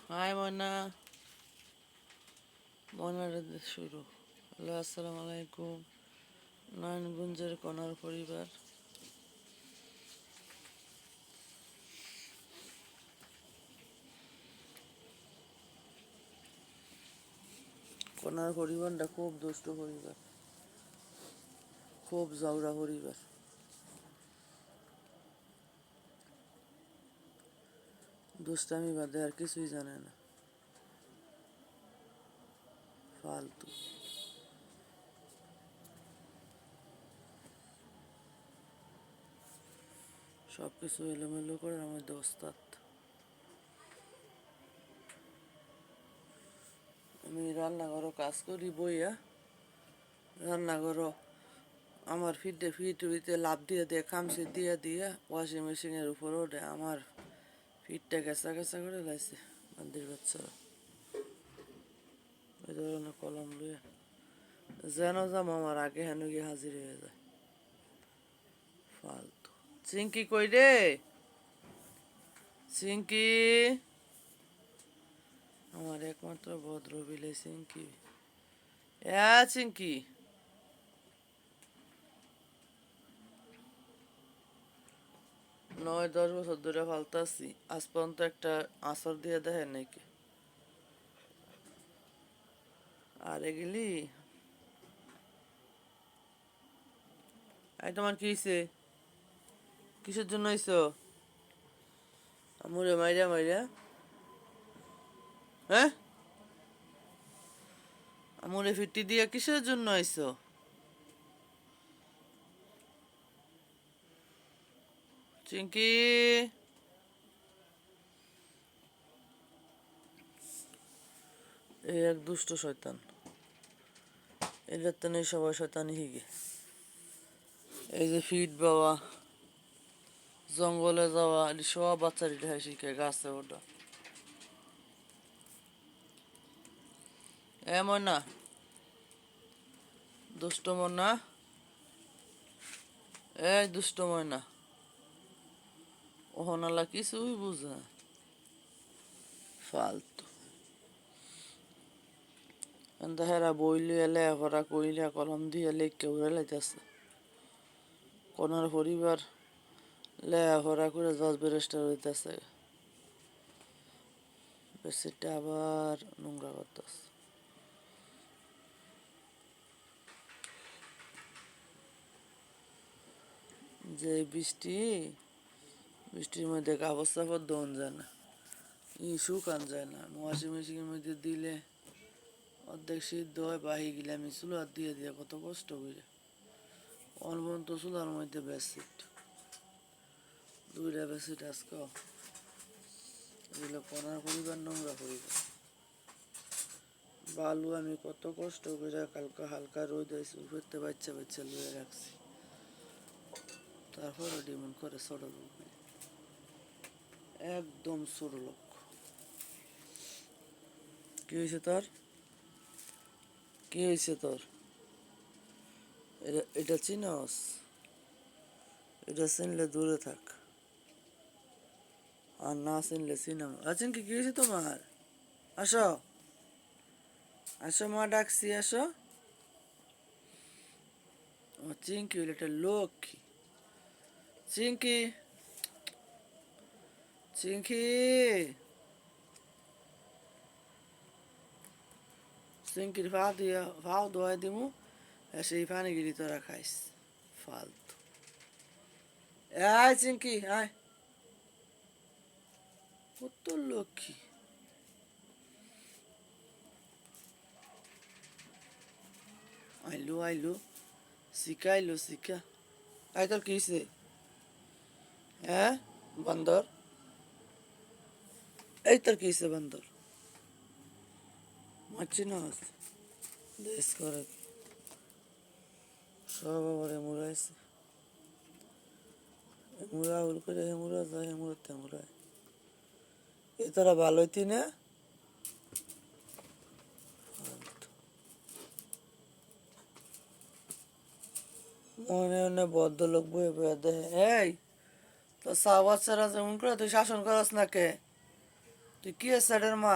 High ময়না, ময়নার শুরু। Hello, আসসালামু আলাইকুম। নারায়ণগঞ্জের কনার পরিবার। কনার পরিবারটা খুব দুষ্ট পরিবার, খুব ঝগড়া পরিবার। দুষ্টামি বাদে আর কিছুই জানে না, ফালতু। সব কিছু এলোমেলো করে আমাদের ওস্তাদ। আমি রান্নাঘরও কাজ করি বইয়া, রান্নাঘরও আমার ফিটে লাভ দিয়ে দিয়ে খামচি দিয়ে দিয়ে ওয়াশিং মেশিনের উপর ওঠে। আমার ফিটটা গেঁচা গেঁচা করে লাইছে বান্দির বাচ্চারা। এই ধরনের কলম লইয়া যেন যাম আমার আগে হেন গিয়ে হাজির হয়ে যায়, ফালতু। চিঙ্কি কই রে? চিঙ্কি, আমার একমাত্র ভদ্র বিলে চিঙ্কি। চিঙ্কি, 9-10 বছর ধরে ফালতাছি, আজ পর্যন্ত একটা আঁচড় দিয়ে দেখেন নাকি? আরে গেলি, এই তোমার কি হয়েছে? কিসের জন্য হয়েছ? আমুরে মাইরা মাইরা, হ্যাঁ? আমুরে ফিরতি দিয়া কিসের জন্য আইছ? চিঙ্কি, এই এক দুষ্ট শয়তান। এদের তো নেই সবাই শয়তানি হিগে। এই যে ফিট বাবা, জঙ্গলে যাওয়া, সব বাচ্চার এটা শিখে, গাছে ওঠা। এমন না, দুষ্ট মনা, এই দুষ্ট ময়না, ওহনালা কিছুই বুঝে, ফালতু। হেরা বইলে লেখা কইলে কলম দিয়ে লেখকে উড়ে লাইতেছে। কোনার পরিবার লেখা করে জজ ব্যারিস্টার হইতেছে, বেশিটা আবার নোংরা করতেছে। যে বৃষ্টির মধ্যে কাপড় চাপড় দোন যায় না, শুকান যায় না। ওয়াশিং মেশিনের মধ্যে দিলে অর্ধেক সিদ্ধ হয়, বাহি গিলে আমি চুলার দিয়ে দিয়ে কত কষ্ট করে অনবন্ত চুলার মধ্যে বেডশিট, 2টা বেডশিট আজকে। এগুলো কনার পরিবার, নোংরা পরিবার। বালু আমি কত কষ্ট করে কালকে হালকা রোদ হয়েছে উপরতে বাচ্চা বাচ্চা লুয়ে রাখছি, তারপরে ডিমন করে ছোট লোক, একদম ছোট লোক। কি হয়েছে তোর? কি হয়েছে তোর? এটা চিনস? এটা চিনলে দূরে থাক, আর না চিনলে চিনাম। আছেন কি হয়েছে তোমার? আসো, আসো, মা ডাকছি, আসো। আমার চিঙ্কি হইলে একটা লক্ষ্মী। চিঙ্কি, চিঙ্কি, চিঙ্কির ভাও দোয়াই দিমু, সেই পানি গিরি তোরা খাইস, ফালতু। আয় চিঙ্কি, আয়, কত লক্ষ্মী। আইলো আইলো, শিখা আইলো, শিখা। আয় তোর কি হয়েছে? হ্যাঁ বান্দর, এই তোর কি হয়েছে বান্দর? মারছি না দেশ করে সব আবার এমুরাইছে। এমুরা উল করে হেমুরা যায়, হেমুরাতে হেমুরায়। এ তোরা ভালো হইতি না? মনে মনে ভদ্রলোক বয়ে বয়ে দেয়। এই তো চা বাচ্চারা যেমন করে তুই শাসন করস না কে? তুই কি স্যারের মা?